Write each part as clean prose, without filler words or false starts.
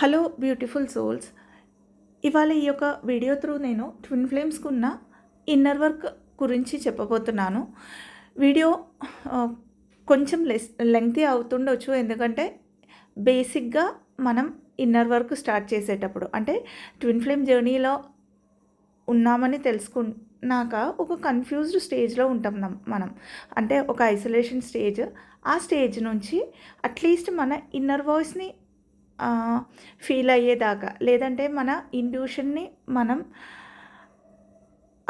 Hello beautiful souls. ఇవాళ ఈ యొక్క వీడియో త్రూ నేను ట్విన్ ఫ్లేమ్స్కి ఉన్న ఇన్నర్ వర్క్ గురించి చెప్పబోతున్నాను. వీడియో కొంచెం లెంగ్తీ అవుతుండొచ్చు, ఎందుకంటే బేసిక్గా మనం ఇన్నర్ వర్క్ స్టార్ట్ చేసేటప్పుడు అంటే ట్విన్ ఫ్లేమ్ జర్నీలో ఉన్నామని తెలుసుకున్నాక ఒక కన్ఫ్యూజ్డ్ స్టేజ్లో ఉంటాం మనం. అంటే ఒక ఐసోలేషన్ స్టేజ్. ఆ స్టేజ్ నుంచి అట్లీస్ట్ మన ఇన్నర్ వాయిస్ని ఫీల్ అయ్యేదాకా, లేదంటే మన ఇంట్యూషన్ని మనం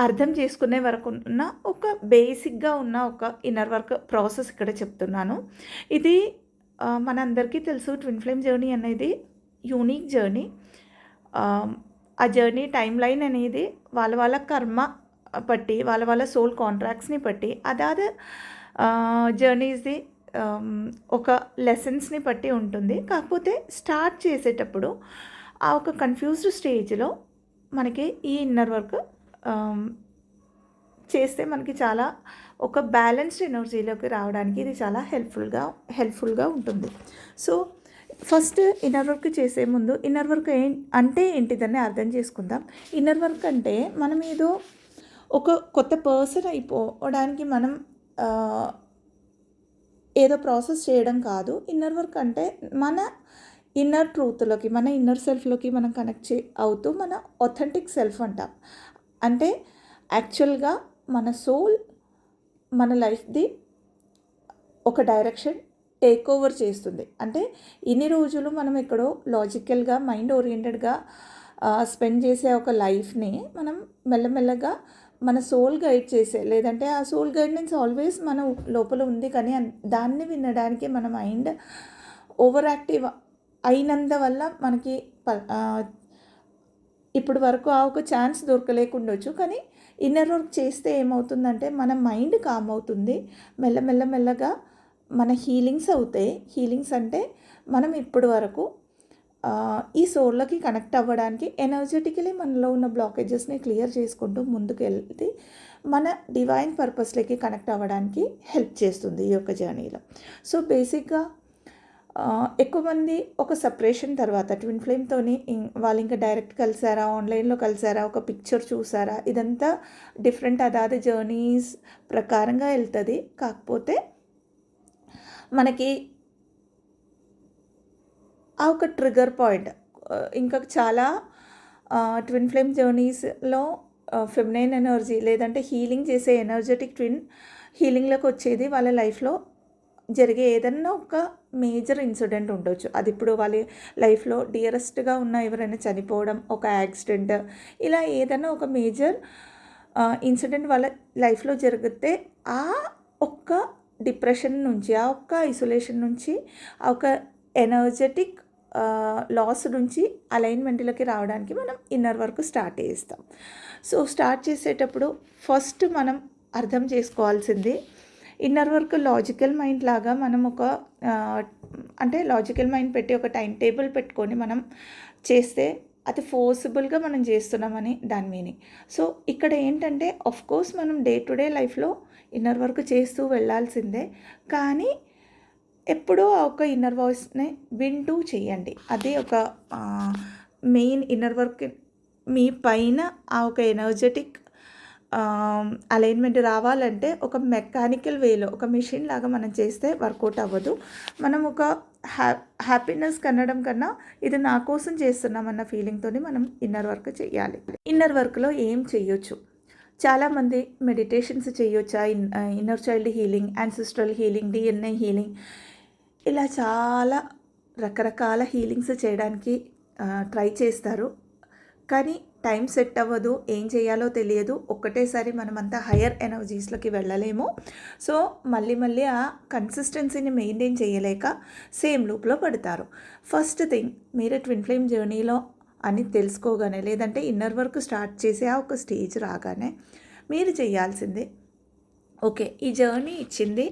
అర్థం చేసుకునే వరకు ఉన్న ఒక బేసిక్గా ఉన్న ఒక ఇన్నర్ వర్క్ ప్రాసెస్ ఇక్కడ చెప్తున్నాను. ఇది మనందరికీ తెలుసు, ట్విన్ ఫ్లేమ్ జర్నీ అనేది యూనిక్ జర్నీ. ఆ జర్నీ టైం లైన్ అనేది వాళ్ళ కర్మ బట్టి, వాళ్ళ సోల్ కాంట్రాక్ట్స్ని బట్టి, అదాద జర్నీస్ది ఒక లెసన్స్ని బట్టి ఉంటుంది. కాకపోతే స్టార్ట్ చేసేటప్పుడు ఆ ఒక కన్ఫ్యూజ్డ్ స్టేజ్లో మనకి ఈ ఇన్నర్ వర్క్ చేస్తే మనకి చాలా ఒక బ్యాలెన్స్డ్ ఎనర్జీలోకి రావడానికి ఇది చాలా హెల్ప్ఫుల్గా ఉంటుంది. సో ఫస్ట్ ఇన్నర్ వర్క్ చేసే ముందు ఇన్నర్ వర్క్ అంటే ఏంటిదని అర్థం చేసుకుందాం. ఇన్నర్ వర్క్ అంటే మనం ఏదో ఒక కొత్త పర్సన్ అయిపోవడానికి మనం ఏదో ప్రాసెస్ చేయడం కాదు. ఇన్నర్ వర్క్ అంటే మన ఇన్నర్ ట్రూత్లోకి, మన ఇన్నర్ సెల్ఫ్లోకి మనం కనెక్ట్ అవుతూ మన ఒథెంటిక్ సెల్ఫ్ అంటాం. అంటే యాక్చువల్గా మన సోల్ మన లైఫ్ది ఒక డైరెక్షన్ టేక్ ఓవర్ చేస్తుంది. అంటే ఇన్ని రోజులు మనం ఎక్కడో లాజికల్గా మైండ్ ఓరియంటెడ్గా స్పెండ్ చేసే ఒక లైఫ్ని మనం మెల్లమెల్లగా మన సోల్ గైడ్ చేసే, లేదంటే ఆ సోల్ గైడెన్స్ ఆల్వేస్ మన లోపల ఉంది, కానీ దాన్ని వినడానికి మన మైండ్ ఓవర్ యాక్టివ్ అయినందువల్ల మనకి ఇప్పుడు వరకు ఆ ఒక ఛాన్స్ దొరకలేకుండొచ్చు. కానీ ఇన్నర్ వర్క్ చేస్తే ఏమవుతుందంటే మన మైండ్ కామ్ అవుతుంది. మెల్లగా మన హీలింగ్స్ అవుతాయి. హీలింగ్స్ అంటే మనం ఇప్పటి వరకు ఈ సోల్లోకి కనెక్ట్ అవ్వడానికి ఎనర్జెటికలీ మనలో ఉన్న బ్లాకేజెస్ని క్లియర్ చేసుకుంటూ ముందుకు వెళ్తే మన డివైన్ పర్పస్లోకి కనెక్ట్ అవ్వడానికి హెల్ప్ చేస్తుంది ఈ యొక్క జర్నీలో. సో బేసిక్గా ఎక్కువ మంది ఒక సపరేషన్ తర్వాత ట్విన్ ఫ్లేమ్తోని వాళ్ళు ఇంకా డైరెక్ట్ కలిసారా, ఆన్లైన్లో కలిసారా, ఒక పిక్చర్ చూసారా, ఇదంతా డిఫరెంట్ అదాది జర్నీస్ ప్రకారంగా వెళ్తుంది. కాకపోతే మనకి ఆ ఒక ట్రిగర్ పాయింట్ ఇంకా చాలా ట్విన్ ఫ్లేమ్ జర్నీస్లో ఫెమినైన్ ఎనర్జీ, లేదంటే హీలింగ్ చేసే ఎనర్జెటిక్ ట్విన్ హీలింగ్లోకి వచ్చేది వాళ్ళ లైఫ్లో జరిగే ఏదన్నా ఒక మేజర్ ఇన్సిడెంట్ ఉండొచ్చు. అది ఇప్పుడు వాళ్ళ లైఫ్లో డియరెస్ట్గా ఉన్న ఎవరైనా చనిపోవడం, ఒక యాక్సిడెంట్, ఇలా ఏదైనా ఒక మేజర్ ఇన్సిడెంట్ వాళ్ళ లైఫ్లో జరిగితే ఆ ఒక్క డిప్రెషన్ నుంచి, ఆ ఒక్క ఐసోలేషన్ నుంచి, ఆ ఒక ఎనర్జెటిక్ లాస్ నుంచి అలైన్మెంట్లోకి రావడానికి మనం ఇన్నర్ వర్క్ స్టార్ట్ చేస్తాం. సో స్టార్ట్ చేసేటప్పుడు ఫస్ట్ మనం అర్థం చేసుకోవాల్సింది, ఇన్నర్ వర్క్ లాజికల్ మైండ్ లాగా మనం అంటే లాజికల్ మైండ్ పెట్టి ఒక టైం టేబుల్ పెట్టుకొని మనం చేస్తే అది ఫోర్సిబుల్గా మనం చేస్తున్నామని దాని మీనింగ్. సో ఇక్కడ ఏంటంటే కోర్స్ మనం డే టు డే లైఫ్లో ఇన్నర్ వర్క్ చేస్తూ వెళ్ళాల్సిందే, కానీ ఎప్పుడూ ఒక ఇన్నర్ వాయిస్ని వింటూ చేయండి. అది ఒక మెయిన్ ఇన్నర్ వర్క్. మీ పైన ఆ ఒక ఎనర్జెటిక్ అలైన్మెంట్ రావాలంటే ఒక మెకానికల్ వేలో, ఒక మిషన్ లాగా మనం చేస్తే వర్కౌట్ అవ్వదు. మనం ఒక హ్యాపీనెస్ కనడం కన్నా ఇది నా కోసం చేస్తున్నామన్న ఫీలింగ్తో మనం ఇన్నర్ వర్క్ చేయాలి. ఇన్నర్ వర్క్లో ఏం చేయొచ్చు? చాలామంది మెడిటేషన్స్ చేయొచ్చా, inner child healing, ancestral healing, DNA healing, ఇలా చాలా రకరకాల హీలింగ్స్ చేయడానికి ట్రై చేస్తారు. కానీ టైం సెట్ అవ్వదు, ఏం చేయాలో తెలియదు, ఒక్కటేసారి మనమంతా హయ్యర్ ఎనర్జీస్లోకి వెళ్ళలేము. సో మళ్ళీ ఆ కన్సిస్టెన్సీని మెయింటైన్ చేయలేక సేమ్ లూప్లో పడతారు. ఫస్ట్ థింగ్, మీరు ట్విన్ ఫ్లేమ్ జర్నీలో అని తెలుసుకోగానే, లేదంటే ఇన్నర్ వర్క్ స్టార్ట్ చేసే ఆ ఒక స్టేజ్ రాగానే మీరు చేయాల్సింది, ఓకే ఈ జర్నీ ఇచ్చింది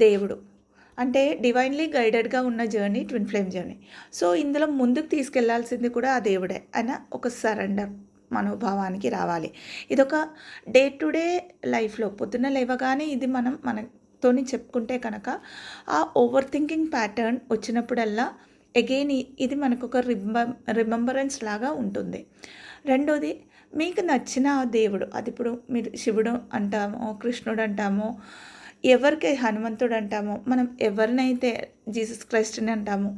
దేవుడు, అంటే డివైన్లీ గైడెడ్గా ఉన్న journey twin flame journey. So ఇందులో ముందుకు తీసుకెళ్లాల్సింది కూడా ఆ దేవుడే అన్న ఒక సరెండర్ మనోభావానికి రావాలి. ఇదొక డే టు డే లైఫ్లో పొద్దున్న లేవగానే ఇది మనతోని చెప్పుకుంటే కనుక ఆ ఓవర్ థింకింగ్ ప్యాటర్న్ వచ్చినప్పుడల్లా అగైన్ ఇది మనకొక రిమెంబరెన్స్ లాగా ఉంటుంది. రెండోది, మీకు నచ్చిన దేవుడు, అది ఇప్పుడు మీరు శివుడు అంటామో, కృష్ణుడు అంటామో, ఎవరికి హనుమంతుడు అంటామో, మనం ఎవరినైతే జీసస్ క్రైస్ట్‌ని అంటామో,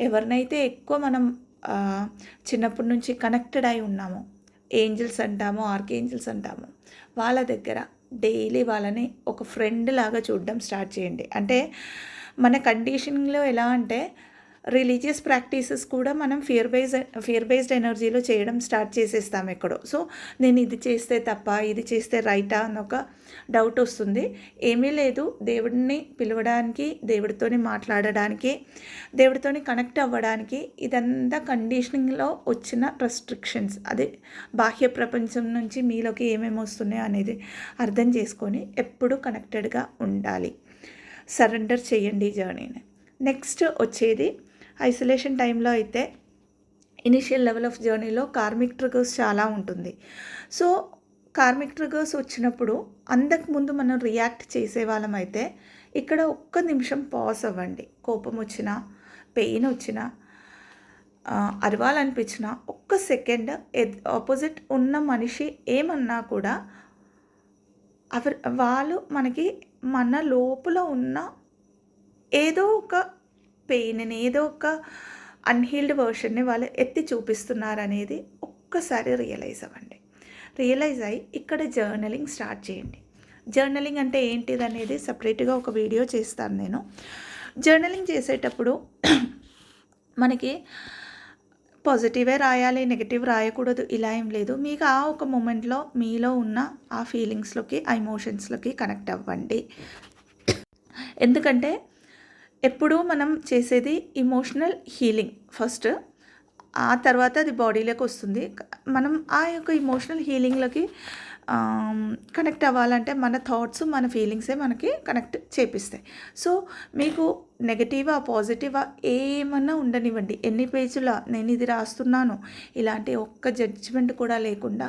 ఎవరినైతే ఎక్కువ మనం చిన్నప్పటి నుంచి కనెక్టెడ్ అయి ఉన్నామో, ఏంజెల్స్ అంటామో, ఆర్కేంజెల్స్ అంటామో, వాళ్ళ దగ్గర డైలీ వాళ్ళని ఒక ఫ్రెండ్ లాగా చూడడం స్టార్ట్ చేయండి. అంటే మన కండిషనింగ్‌లో ఎలా అంటే రిలీజియస్ ప్రాక్టీసెస్ కూడా మనం ఫియర్ బేస్డ్ ఎనర్జీలో చేయడం స్టార్ట్ చేసేస్తాం ఎక్కడో. సో నేను ఇది చేస్తే తప్ప, ఇది చేస్తే రైటా అని ఒక డౌట్ వస్తుంది. ఏమీ లేదు, దేవుడిని పిలవడానికి, దేవుడితోని మాట్లాడడానికి, దేవుడితోని కనెక్ట్ అవ్వడానికి ఇదంతా కండిషనింగ్లో వచ్చిన రెస్ట్రిక్షన్స్. అది బాహ్య ప్రపంచం నుంచి మీలోకి ఏమేమి వస్తున్నాయో అనేది అర్థం చేసుకొని ఎప్పుడూ కనెక్టెడ్గా ఉండాలి. సరెండర్ చేయండి జర్నీని. నెక్స్ట్ వచ్చేది ఐసోలేషన్ టైంలో అయితే ఇనిషియల్ లెవెల్ ఆఫ్ జర్నీలో కార్మిక్ ట్రిగర్స్ చాలా ఉంటుంది. సో కార్మిక్ ట్రిగర్స్ వచ్చినప్పుడు అంతకుముందు మనం రియాక్ట్ చేసే వాళ్ళం అయితే ఇక్కడ ఒక్క నిమిషం పాజ్ అవ్వండి. కోపం వచ్చినా, పెయిన్ వచ్చినా, అరవాలనిపించినా ఒక్క సెకండ్ ఆపోజిట్ ఉన్న మనిషి ఏమన్నా కూడా వాళ్ళు మనకి మన లోపల ఉన్న ఏదో ఒక పెయిన్ని, ఏదో ఒక అన్హీల్డ్ వర్షన్ని వాళ్ళు ఎత్తి చూపిస్తున్నారనేది ఒక్కసారి రియలైజ్ అవ్వండి. రియలైజ్ అయ్యి ఇక్కడ జర్నలింగ్ స్టార్ట్ చేయండి. జర్నలింగ్ అంటే ఏంటిది అనేది సపరేట్గా ఒక వీడియో చేస్తాను నేను. జర్నలింగ్ చేసేటప్పుడు మనకి పాజిటివే రాయాలి, నెగిటివ్ రాయకూడదు, ఇలా ఏం లేదు. మీకు ఆ ఒక మూమెంట్లో మీలో ఉన్న ఆ ఫీలింగ్స్లోకి, ఆ ఎమోషన్స్లోకి కనెక్ట్ అవ్వండి. ఎందుకంటే ఎప్పుడూ మనం చేసేది ఇమోషనల్ హీలింగ్ ఫస్ట్, ఆ తర్వాత అది బాడీలోకి వస్తుంది. మనం ఆ యొక్క ఇమోషనల్ హీలింగ్లోకి కనెక్ట్ అవ్వాలంటే మన థాట్స్, మన ఫీలింగ్సే మనకి కనెక్ట్ చేపిస్తాయి. సో మీకు నెగటివా, పాజిటివా ఏమన్నా ఉండనివ్వండి, ఎన్ని పేజీల నేను ఇది రాస్తున్నాను, ఇలాంటి ఒక్క జడ్జిమెంట్ కూడా లేకుండా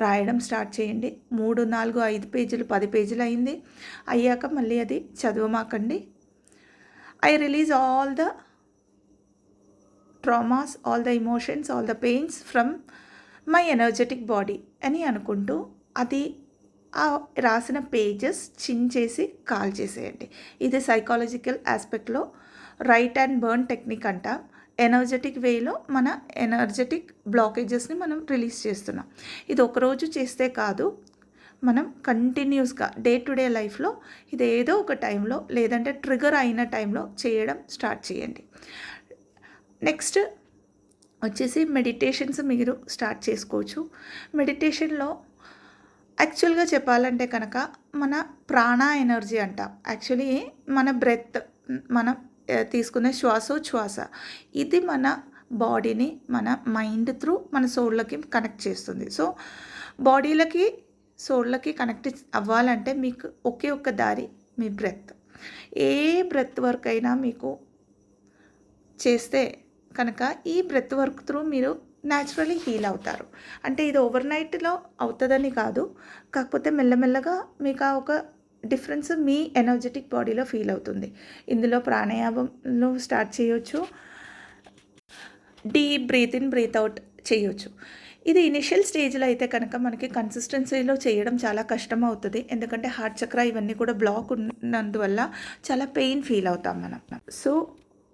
రాయడం స్టార్ట్ చేయండి. 3, 4, 5 పేజీలు, 10 పేజీలు అయింది అయ్యాక మళ్ళీ అది చదవమాకండి. I release all the traumas, all the emotions, all the pains from my energetic body అని అనుకుంటూ అది ఆ రాసిన పేజెస్ చించేసి కాల్ చేసేయండి. ఇది సైకాలజికల్ ఆస్పెక్ట్లో రైట్ అండ్ బర్న్ టెక్నిక్ అంట. ఎనర్జెటిక్ వేలో మన ఎనర్జెటిక్ బ్లాకేజెస్ని మనం రిలీజ్ చేస్తున్నాం. ఇది ఒకరోజు చేస్తే కాదు, మనం కంటిన్యూస్గా డే టు డే లైఫ్లో ఇది ఏదో ఒక టైంలో, లేదంటే ట్రిగర్ అయిన టైంలో చేయడం స్టార్ట్ చేయండి. నెక్స్ట్ వచ్చేసి మెడిటేషన్స్ మీరు స్టార్ట్ చేసుకోవచ్చు. మెడిటేషన్లో యాక్చువల్గా చెప్పాలంటే కనుక మన ప్రాణ ఎనర్జీ అంటాం. యాక్చువల్లీ మన బ్రెత్, మనం తీసుకునే శ్వాసోచ్ఛ్వాస, ఇది మన బాడీని మన మైండ్ త్రూ మన సోల్లోకి కనెక్ట్ చేస్తుంది. సో బాడీలకి, సోళ్ళకి కనెక్ట్ అవ్వాలంటే మీకు ఒకే ఒక్క దారి మీ బ్రెత్. ఏ బ్రెత్ వర్క్ అయినా మీకు చేస్తే కనుక ఈ బ్రెత్ వర్క్ త్రూ మీరు న్యాచురలీ హీల్ అవుతారు. అంటే ఇది ఓవర్ నైట్లో అవుతుందని కాదు, కాకపోతే మెల్లమెల్లగా మీకు ఆ ఒక డిఫరెన్స్ మీ ఎనర్జెటిక్ బాడీలో ఫీల్ అవుతుంది. ఇందులో ప్రాణాయామంలో స్టార్ట్ చేయొచ్చు, deep breathe in breathe out చేయొచ్చు. ఇది ఇనిషియల్ స్టేజ్లో అయితే కనుక మనకి కన్సిస్టెన్సీలో చేయడం చాలా కష్టం అవుతుంది. ఎందుకంటే హార్ట్ చక్ర ఇవన్నీ కూడా బ్లాక్ ఉన్నందువల్ల చాలా పెయిన్ ఫీల్ అవుతాం మనం. సో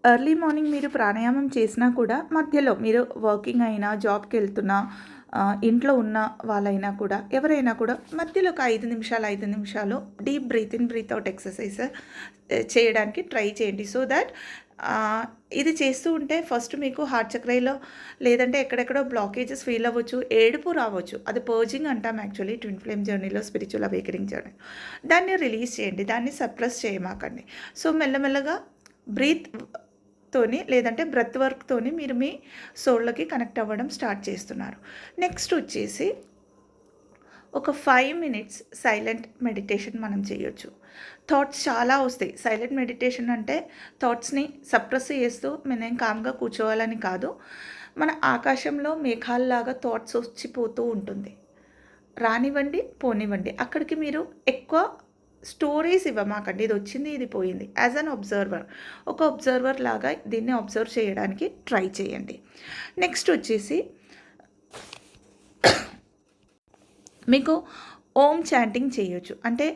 ఎర్లీ మార్నింగ్ మీరు ప్రాణాయామం చేసినా కూడా మధ్యలో మీరు వర్కింగ్ అయినా, జాబ్కి వెళ్తున్నా, ఇంట్లో ఉన్న వాళ్ళైనా కూడా, ఎవరైనా కూడా మధ్యలో ఒక 5 నిమిషాలు deep breathe in breathe out exercise చేయడానికి ట్రై చేయండి. సో దట్ ఇది చేస్తూ ఉంటే ఫస్ట్ మీకు హార్ట్ చక్రలో లేదంటే ఎక్కడెక్కడో బ్లాకేజెస్ ఫీల్ అవ్వచ్చు, ఏడుపు రావచ్చు. అది పర్జింగ్ అంటాం యాక్చువల్లీ ట్విన్ ఫ్లేమ్ జర్నీలో, స్పిరిచువల్ అవేకనింగ్ జర్నీ. దాన్ని రిలీజ్ చేయండి, దాన్ని సప్రెస్ చేయమాకండి. సో మెల్లమెల్లగా బ్రీత్తోని లేదంటే బ్రెత్ వర్క్తోని మీరు మీ సోల్లోకి కనెక్ట్ అవ్వడం స్టార్ట్ చేస్తున్నారు. నెక్స్ట్ వచ్చేసి ఒక 5 మినిట్స్ సైలెంట్ మెడిటేషన్ మనం చేయొచ్చు. థాట్స్ చాలా వస్తాయి. సైలెంట్ మెడిటేషన్ అంటే థాట్స్ని సప్రెస్ చేస్తూ మనం కామ్గా కూర్చోవాలని కాదు. మన ఆకాశంలో మేఘాల్లాగా థాట్స్ వచ్చిపోతూ ఉంటుంది. రానివ్వండి, పోనివ్వండి. అక్కడికి మీరు ఎక్కువ స్టోరీస్ ఇవ్వమాకండి. ఇది వచ్చింది, ఇది పోయింది. యాజ్ అన్ అబ్జర్వర్, ఒక అబ్జర్వర్ లాగా దీన్ని అబ్జర్వ్ చేయడానికి ట్రై చేయండి. నెక్స్ట్ వచ్చేసి మీకు ఓం చాంటింగ్ చేయొచ్చు. అంటే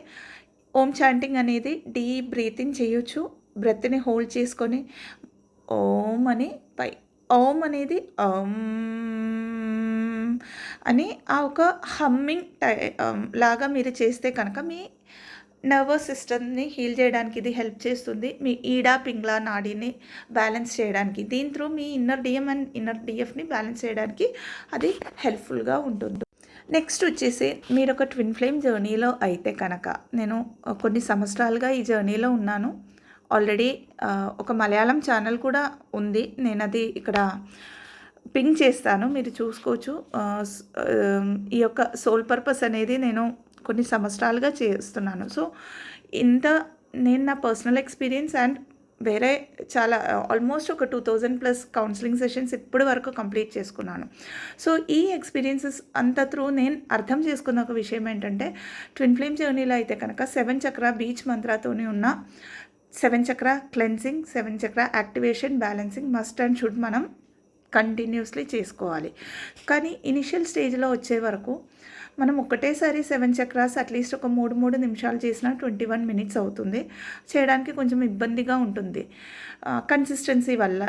ఓం చాంటింగ్ అనేది డీప్ బ్రీతింగ్ చేయొచ్చు. బ్రెత్ని హోల్డ్ చేసుకొని ఓం అని ఓం అనేది అని ఆ ఒక హమ్మింగ్ లాగా మీరు చేస్తే కనుక మీ నర్వస్ సిస్టమ్ని హీల్ చేయడానికి ఇది హెల్ప్ చేస్తుంది. మీ ఈడా పింగ్లా నాడీని బ్యాలెన్స్ చేయడానికి, దీని త్రూ మీ ఇన్నర్ డిఎం అండ్ ఇన్నర్ డిఎఫ్ని బ్యాలెన్స్ చేయడానికి అది హెల్ప్ఫుల్గా ఉంటుంది. నెక్స్ట్ వచ్చేసి మీరు ఒక ట్విన్ ఫ్లేమ్ జర్నీలో అయితే కనుక, నేను కొన్ని సంవత్సరాలుగా ఈ జర్నీలో ఉన్నాను. ఆల్రెడీ ఒక మలయాళం ఛానల్ కూడా ఉంది. నేను అది ఇక్కడ పింక్ చేస్తాను, మీరు చూసుకోవచ్చు. ఈ యొక్క సోల్ పర్పస్ అనేది నేను కొన్ని సంవత్సరాలుగా చేస్తున్నాను. సో నేను నా పర్సనల్ ఎక్స్పీరియన్స్ అండ్ వేరే చాలా ఆల్మోస్ట్ ఒక 2000+ కౌన్సిలింగ్ సెషన్స్ ఇప్పటి వరకు కంప్లీట్ చేసుకున్నాను. సో ఈ ఎక్స్పీరియన్సెస్ అంతా త్రూ నేను అర్థం చేసుకున్న ఒక విషయం ఏంటంటే, ట్విన్ ఫ్లేమ్ జర్నీలో అయితే కనుక 7 చక్ర బీచ్ మంత్రాతోని ఉన్న 7 చక్ర క్లెన్సింగ్, 7 చక్ర activation, balancing must and should మనం కంటిన్యూస్లీ చేసుకోవాలి. కానీ ఇనిషియల్ స్టేజ్లో వచ్చే వరకు మనం ఒకటేసారి 7 చక్రాస్ అట్లీస్ట్ ఒక 3 నిమిషాలు చేసినా 21 మినిట్స్ అవుతుంది. చేయడానికి కొంచెం ఇబ్బందిగా ఉంటుంది, కన్సిస్టెన్సీ వల్ల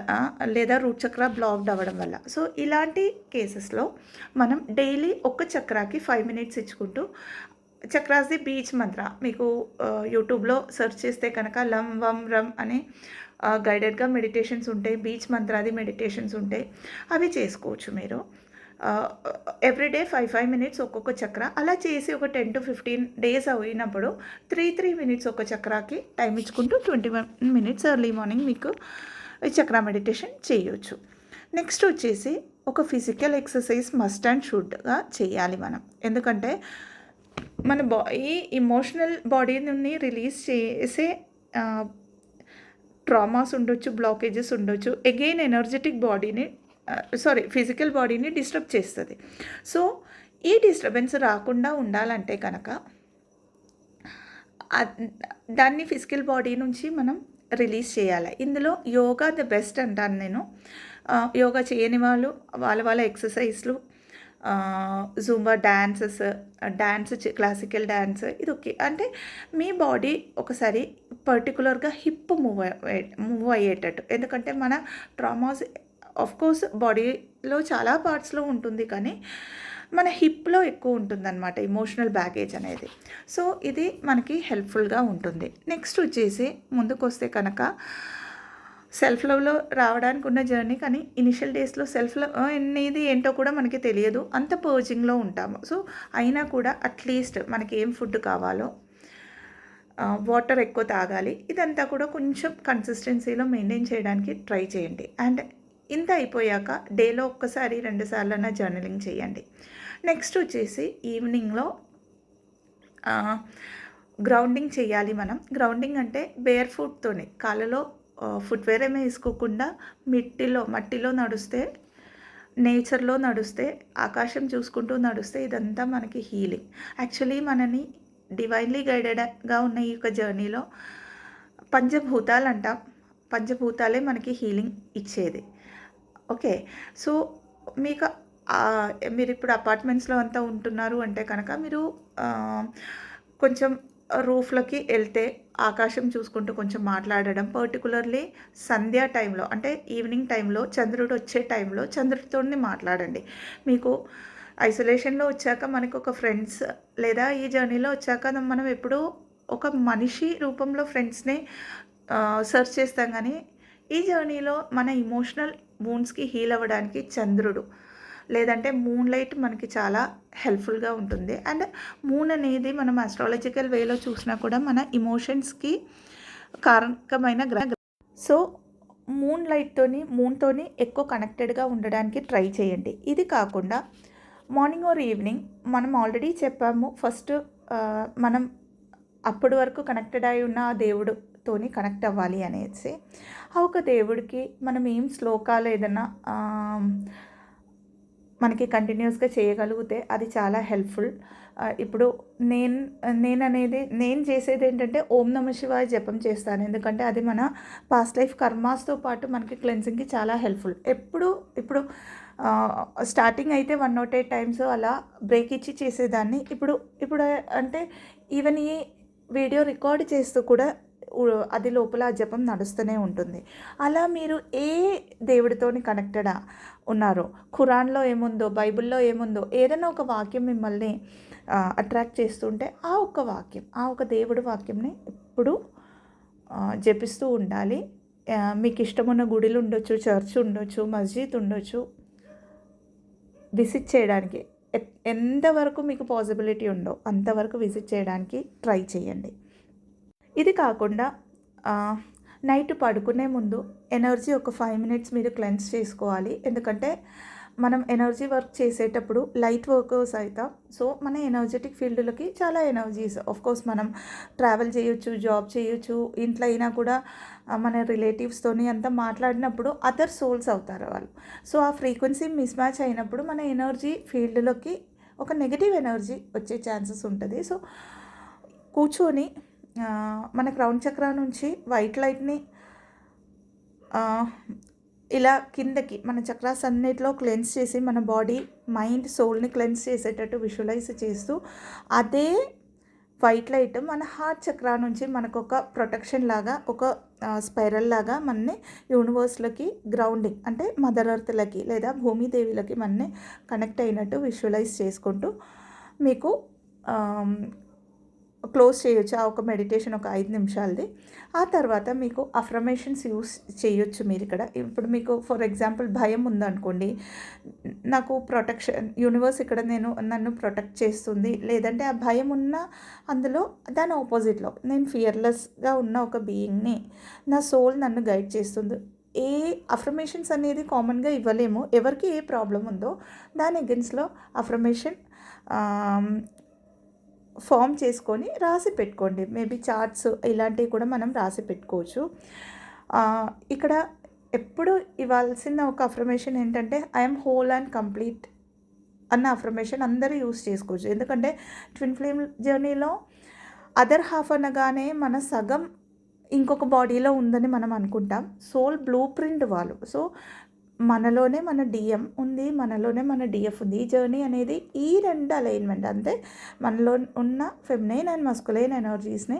లేదా రూట్ చక్ర బ్లాక్డ్ అవ్వడం వల్ల. సో ఇలాంటి కేసెస్లో మనం డైలీ ఒక చక్రాకి 5 మినిట్స్ ఇచ్చుకుంటూ, చక్రాస్ది బీచ్ మంత్ర మీకు యూట్యూబ్లో సెర్చ్ చేస్తే కనుక లం వం రమ్ అనే గైడెడ్గా మెడిటేషన్స్ ఉంటాయి, బీచ్ మంత్రాది మెడిటేషన్స్ ఉంటాయి, అవి చేసుకోవచ్చు మీరు. ఎవ్రీడే 5 మినిట్స్ ఒక్కొక్క చక్ర అలా చేసి ఒక 10 to 15 డేస్ అయినప్పుడు 3 మినిట్స్ ఒక చక్రాకి టైం ఇచ్చుకుంటూ 21 మినిట్స్ ఎర్లీ మార్నింగ్ మీకు చక్ర మెడిటేషన్ చేయొచ్చు. నెక్స్ట్ వచ్చేసి ఒక ఫిజికల్ ఎక్సర్సైజ్ మస్ట్ అండ్ షుడ్గా చేయాలి మనం. ఎందుకంటే మన ఇమోషనల్ బాడీని రిలీజ్ చేసే ట్రామాస్ ఉండొచ్చు, బ్లాకేజెస్ ఉండొచ్చు, అగైన్ ఎనర్జెటిక్ బాడీని ఫిజికల్ బాడీని డిస్టర్బ్ చేస్తుంది. సో ఈ డిస్టర్బెన్స్ రాకుండా ఉండాలంటే కనుక దాన్ని ఫిజికల్ బాడీ నుంచి మనం రిలీజ్ చేయాలి. ఇందులో యోగా ద బెస్ట్ అంటాను నేను. యోగా చేయని వాళ్ళు వాళ్ళ ఎక్సర్సైజ్లు, జూంబా డ్యాన్స్, క్లాసికల్ డ్యాన్స్, ఇది ఓకే. అంటే మీ బాడీ ఒకసారి పర్టికులర్గా హిప్ మూవ్ అయ్యేటట్టు. ఎందుకంటే మన ట్రామాస్ ఆఫ్కోర్స్ బాడీలో చాలా పార్ట్స్లో ఉంటుంది, కానీ మన హిప్లో ఎక్కువ ఉంటుందన్నమాట ఇమోషనల్ బ్యాగేజ్ అనేది. సో ఇది మనకి హెల్ప్ఫుల్గా ఉంటుంది. నెక్స్ట్ వచ్చేసి ముందుకు వస్తే కనుక సెల్ఫ్ లవ్లో రావడానికి ఉన్న జర్నీ. కానీ ఇనిషియల్ డేస్లో సెల్ఫ్ లవ్ అనేది ఏంటో కూడా మనకి తెలియదు, అంత పర్జింగ్లో ఉంటాము. సో అయినా కూడా అట్లీస్ట్ మనకి ఏం ఫుడ్ కావాలో, వాటర్ ఎక్కువ తాగాలి, ఇదంతా కూడా కొంచెం కన్సిస్టెన్సీలో మెయింటైన్ చేయడానికి ట్రై చేయండి. అండ్ ఇంత అయిపోయాక డేలో ఒక్కసారి 2 సార్లన్నా జర్నలింగ్ చేయండి. నెక్స్ట్ వచ్చేసి ఈవినింగ్లో గ్రౌండింగ్ చేయాలి మనం. గ్రౌండింగ్ అంటే బేర్ ఫుట్తోనే, కాళ్ళలో ఫుట్వేర్ ఏమీ వేసుకోకుండా మట్టిలో నడుస్తే, నేచర్లో నడుస్తే, ఆకాశం చూసుకుంటూ నడుస్తే ఇదంతా మనకి హీలింగ్. యాక్చువల్లీ మనని డివైన్లీ గైడెడ్గా ఉన్న ఈ యొక్క జర్నీలో పంచభూతాలు అంటాం, పంచభూతాలే మనకి హీలింగ్ ఇచ్చేది. ఓకే. సో మీరు ఇప్పుడు అపార్ట్మెంట్స్లో అంతా ఉంటున్నారు అంటే కనుక మీరు కొంచెం రూఫ్లోకి వెళ్తే ఆకాశం చూసుకుంటూ కొంచెం మాట్లాడడం, పర్టికులర్లీ సంధ్యా టైంలో అంటే ఈవినింగ్ టైంలో చంద్రుడు వచ్చే టైంలో చంద్రుడితోని మాట్లాడండి. మీకు ఐసోలేషన్లో వచ్చాక మనకు ఒక ఫ్రెండ్స్ లేదా ఈ జర్నీలో వచ్చాక మనం ఎప్పుడూ ఒక మనిషి రూపంలో ఫ్రెండ్స్ని సర్చ్ చేస్తాం, కానీ ఈ జర్నీలో మన ఇమోషనల్ వూండ్స్కి హీల్ అవ్వడానికి చంద్రుడు లేదంటే మూన్ లైట్ మనకి చాలా హెల్ప్ఫుల్గా ఉంటుంది. అండ్ మూన్ అనేది మనం ఆస్ట్రాలజికల్ వేలో చూసినా కూడా మన ఇమోషన్స్కి కారకమైన గ్రహం. సో మూన్తోని ఎక్కువ కనెక్టెడ్గా ఉండడానికి ట్రై చేయండి. ఇది కాకుండా మార్నింగ్ ఆర్ ఈవినింగ్ మనం ఆల్రెడీ చెప్పాము, ఫస్ట్ మనం అప్పటి వరకు కనెక్టెడ్ అయి ఉన్న ఆ దేవుడితోని కనెక్ట్ అవ్వాలి అనేసి. ఆ ఒక దేవుడికి మనం ఏం శ్లోకాలు ఏదైనా మనకి కంటిన్యూస్గా చేయగలిగితే అది చాలా హెల్ప్ఫుల్. ఇప్పుడు నేను చేసేది ఏంటంటే ఓం నమ శివాయ జపం చేస్తాను. ఎందుకంటే అది మన పాస్ట్ లైఫ్ కర్మాస్తో పాటు మనకి క్లెన్సింగ్కి చాలా హెల్ప్ఫుల్. ఇప్పుడు స్టార్టింగ్ అయితే 108 టైమ్స్ అలా బ్రేక్ ఇచ్చి చేసేదాన్ని. ఇప్పుడు అంటే ఈవెన్ ఈ వీడియో రికార్డ్ చేస్తూ కూడా అది లోపల ఆ జపం నడుస్తూనే ఉంటుంది. అలా మీరు ఏ దేవుడితోని కనెక్టెడా ఉన్నారో, ఖురాన్లో ఏముందో, బైబిల్లో ఏముందో, ఏదైనా ఒక వాక్యం మిమ్మల్ని అట్రాక్ట్ చేస్తుంటే ఆ ఒక్క వాక్యం, ఆ ఒక దేవుడి వాక్యంని ఎప్పుడు జపిస్తూ ఉండాలి. మీకు ఇష్టమున్న గుడిలు ఉండొచ్చు, చర్చ్ ఉండొచ్చు, మస్జిద్ ఉండొచ్చు. విజిట్ చేయడానికి ఎంతవరకు మీకు పాసిబిలిటీ ఉందో అంతవరకు విజిట్ చేయడానికి ట్రై చేయండి. ఇది కాకుండా నైట్ పడుకునే ముందు ఎనర్జీ ఒక 5 మినిట్స్ మీరు క్లెన్స్ చేసుకోవాలి. ఎందుకంటే మనం ఎనర్జీ వర్క్ చేసేటప్పుడు లైట్ వర్కర్స్ అవుతాం. సో మన ఎనర్జెటిక్ ఫీల్డ్లోకి చాలా ఎనర్జీస్, ఆఫ్కోర్స్ మనం ట్రావెల్ చేయొచ్చు, జాబ్ చేయొచ్చు, ఇంట్లో అయినా కూడా మన రిలేటివ్స్తోని అంతా మాట్లాడినప్పుడు అదర్ సోల్స్ అవుతారు వాళ్ళు. సో ఆ ఫ్రీక్వెన్సీ మిస్ మ్యాచ్ అయినప్పుడు మన ఎనర్జీ ఫీల్డ్లోకి ఒక నెగిటివ్ ఎనర్జీ వచ్చే ఛాన్సెస్ ఉంటుంది. సో కూర్చొని మన క్రౌన్ చక్రా నుంచి వైట్ లైట్ని ఇలా కిందకి మన చక్రాస్ అన్నిటిలో క్లెన్స్ చేసి మన బాడీ, మైండ్, సోల్ని క్లెన్స్ చేసేటట్టు విజువలైజ్ చేస్తూ అదే వైట్ లైట్ మన హార్ట్ చక్రా నుంచి మనకు ఒక ప్రొటెక్షన్ లాగా, ఒక స్పైరల్ లాగా మనని యూనివర్స్లోకి గ్రౌండింగ్ అంటే మదర్ ఎర్త్లకి లేదా భూమిదేవిలకి మనని కనెక్ట్ అయినట్టు విజువలైజ్ చేసుకుంటూ మీకు క్లోజ్ చేయొచ్చు. ఆ ఒక మెడిటేషన్ ఒక 5 నిమిషాలది. ఆ తర్వాత మీకు అఫర్మేషన్స్ యూస్ చేయొచ్చు మీరు ఇక్కడ. ఇప్పుడు మీకు ఫర్ ఎగ్జాంపుల్ భయం ఉందనుకోండి, నాకు ప్రొటెక్షన్ యూనివర్స్ ఇక్కడ నన్ను ప్రొటెక్ట్ చేస్తుంది, లేదంటే ఆ భయం ఉన్న అందులో దాని ఆపోజిట్లో నేను ఫియర్లెస్గా ఉన్న ఒక బీయింగ్ని, నా సోల్ నన్ను గైడ్ చేస్తుంది. ఏ అఫర్మేషన్స్ అనేది కామన్గా ఇవ్వలేము. ఎవరికి ఏ ప్రాబ్లం ఉందో దాని అగెన్స్ట్లో అఫర్మేషన్ ఫామ్ చేసుకొని రాసి పెట్టుకోండి. మేబీ చార్ట్స్ ఇలాంటివి కూడా మనం రాసి పెట్టుకోవచ్చు. ఇక్కడ ఎప్పుడు ఇవ్వాల్సిన ఒక అఫర్మేషన్ ఏంటంటే ఐఎమ్ హోల్ అండ్ కంప్లీట్ అన్న అఫర్మేషన్ అందరూ యూస్ చేసుకోవచ్చు. ఎందుకంటే ట్విన్ ఫ్లేమ్ జర్నీలో అదర్ హాఫ్ అనగానే మన సగం ఇంకొక బాడీలో ఉందని మనం అనుకుంటాం. సోల్ బ్లూ ప్రింట్ వాళ్ళు. సో మనలోనే మన డిఎం ఉంది, మనలోనే మన డిఎఫ్ ఉంది. ఈ జర్నీ అనేది ఈ 2 అలైన్మెంట్ అంతే. మనలో ఉన్న ఫెమినైన్ అండ్ మస్కులైన్ ఎనర్జీస్ని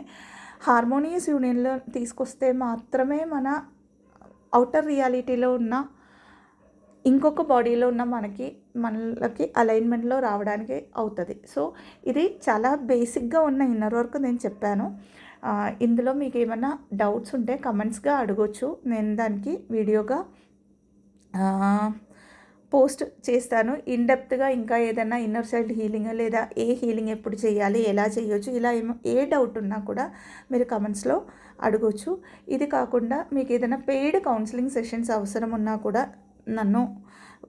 హార్మోనియస్ యూనియన్లో తీసుకొస్తే మాత్రమే మన అవుటర్ రియాలిటీలో ఉన్న ఇంకొక బాడీలో ఉన్న మనకి అలైన్మెంట్లో రావడానికి అవుతుంది. సో ఇది చాలా బేసిక్గా ఉన్న ఇన్నర్ వర్క్ నేను చెప్పాను. ఇందులో మీకు ఏమైనా డౌట్స్ ఉంటే కమెంట్స్గా అడగొచ్చు. నేను దానికి వీడియోగా పోస్ట్ చేస్తాను. ఇన్డెప్త్గా ఇంకా ఏదైనా ఇన్నర్ చైల్డ్ హీలింగ్ లేదా ఏ హీలింగ్ ఎప్పుడు చేయాలి, ఎలా చేయొచ్చు, ఇలా ఏ డౌట్ ఉన్నా కూడా మీరు కమెంట్స్లో అడగొచ్చు. ఇది కాకుండా మీకు ఏదైనా పెయిడ్ కౌన్సిలింగ్ సెషన్స్ అవసరం ఉన్నా కూడా నన్ను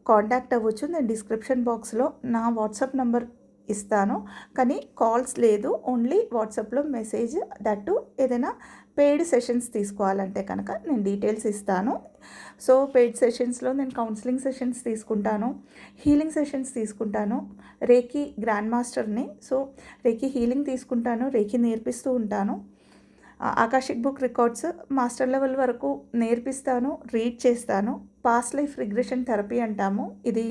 కాంటాక్ట్ అవ్వచ్చు. నేను డిస్క్రిప్షన్ బాక్స్లో నా వాట్సాప్ నెంబర్ ఇస్తాను, కానీ కాల్స్ లేదు, ఓన్లీ వాట్సాప్లో మెసేజ్. దట్టు ఏదైనా పెయిడ్ సెషన్స్ తీసుకోవాలంటే కనుక నేను డీటెయిల్స్ ఇస్తాను. సో పెయిడ్ సెషన్స్లో నేను కౌన్సిలింగ్ సెషన్స్ తీసుకుంటాను, హీలింగ్ సెషన్స్ తీసుకుంటాను, రేకి గ్రాండ్ మాస్టర్ని. సో రేకి హీలింగ్ తీసుకుంటాను, రేకి నేర్పిస్తూ ఉంటాను. ఆకాషిక్ బుక్ రికార్డ్స్ మాస్టర్ లెవెల్ వరకు నేర్పిస్తాను, రీడ్ చేస్తాను. పాస్ట్ లైఫ్ రిగ్రెషన్ థెరపీ అంటాము. ఇది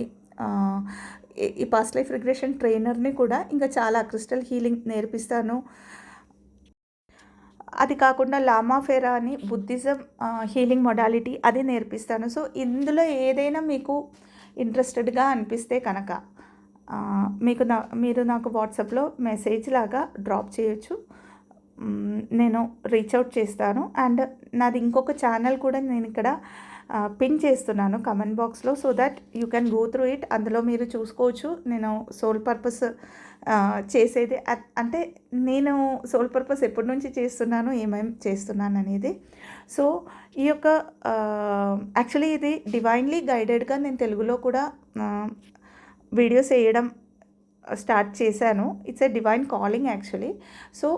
ఈ పాస్ట్ లైఫ్ రిగ్రెషన్ ట్రైనర్ని కూడా. ఇంకా చాలా క్రిస్టల్ హీలింగ్ నేర్పిస్తాను. అది కాకుండా లామా ఫెరా అని బుద్ధిజం హీలింగ్ మొడాలిటీ అది నేర్పిస్తాను. సో ఇందులో ఏదైనా మీకు ఇంట్రెస్టెడ్గా అనిపిస్తే కనుక మీరు నాకు వాట్సాప్లో మెసేజ్ లాగా డ్రాప్ చేయొచ్చు. నేను రీచ్ అవుట్ చేస్తాను. అండ్ నాది ఇంకొక ఛానల్ కూడా నేను ఇక్కడ పిన్ చేస్తున్నాను కమెంట్ బాక్స్లో. So that you can go through it. అందులో మీరు చూసుకోవచ్చు నేను సోల్ పర్పస్ చేసేది, అంటే నేను సోల్ పర్పస్ ఎప్పటి నుంచి చేస్తున్నాను, ఏమేమి చేస్తున్నాను అనేది. సో ఈ యొక్క యాక్చువల్లీ ఇది డివైన్లీ గైడెడ్గా నేను తెలుగులో కూడా వీడియోస్ వేయడం స్టార్ట్ చేశాను. It's a divine calling actually. So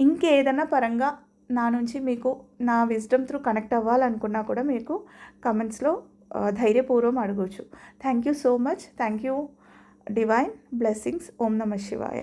ఇంకేదైనా పరంగా నా నుంచి మీకు నా విజ్డమ్ త్రూ కనెక్ట్ అవ్వాలనుకున్నా కూడా మీకు కమెంట్స్లో ధైర్యపూర్వం అడగొచ్చు. Thank you so much. Thank you. Divine blessings. ఓం నమ శివాయ.